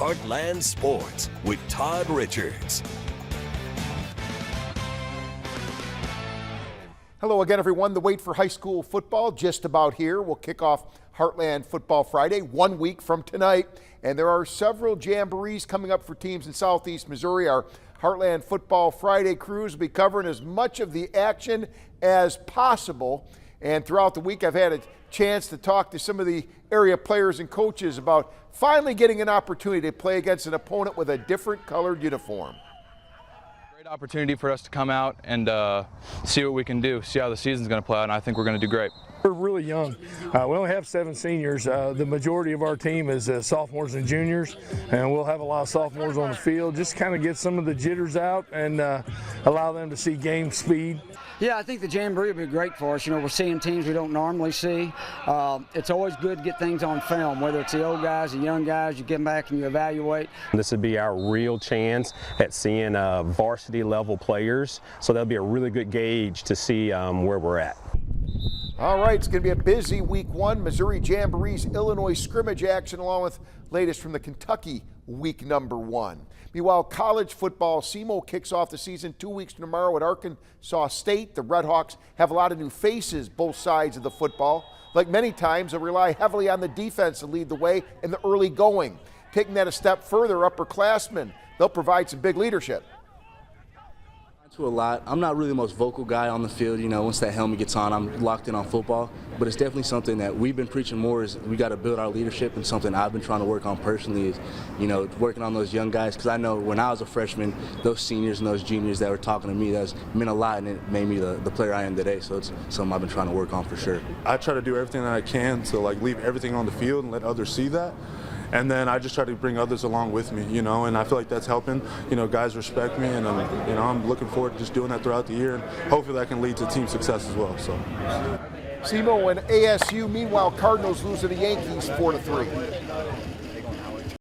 Heartland Sports with Todd Richards. Hello again, everyone. The wait for high school football just about here. We'll kick off Heartland Football Friday 1 week from tonight. And there are several jamborees coming up for teams in Southeast Missouri. Our Heartland Football Friday crews will be covering as much of the action as possible. And throughout the week, I've had a chance to talk to some of the area players and coaches about finally getting an opportunity to play against an opponent with a different colored uniform. Great opportunity for us to come out and see what we can do, see how the season's going to play out, and I think we're going to do great. We're really young. We only have 7 seniors. The majority of our team is sophomores and juniors, and we'll have a lot of sophomores on the field. Just kind of get some of the jitters out and allow them to see game speed. Yeah, I think the Jamboree will be great for us. You know, we're seeing teams we don't normally see. It's always good to get things on film, whether it's the old guys, the young guys. You get back and you evaluate. This would be our real chance at seeing varsity level players, so that'll be a really good gauge to see where we're at. All right, it's going to be a busy week 1. Missouri Jamboree's Illinois scrimmage action, along with latest from the Kentucky week number 1. Meanwhile, college football, SEMO kicks off the season 2 weeks from tomorrow at Arkansas State. The Redhawks have a lot of new faces, both sides of the football. Like many times, they'll rely heavily on the defense to lead the way in the early going. Taking that a step further, upperclassmen, they'll provide some big leadership. To a lot. I'm not really the most vocal guy on the field. You know, once that helmet gets on, I'm locked in on football. But it's definitely something that we've been preaching more is we got to build our leadership, and something I've been trying to work on personally is, you know, working on those young guys. Because I know when I was a freshman, those seniors and those juniors that were talking to me, that meant a lot, and it made me the player I am today. So it's something I've been trying to work on for sure. I try to do everything that I can to leave everything on the field and let others see that. And then I just try to bring others along with me, you know, and I feel like that's helping. You know, guys respect me, and I'm looking forward to just doing that throughout the year, and hopefully that can lead to team success as well. So, SEMO and ASU. Meanwhile, Cardinals lose to the Yankees 4-3.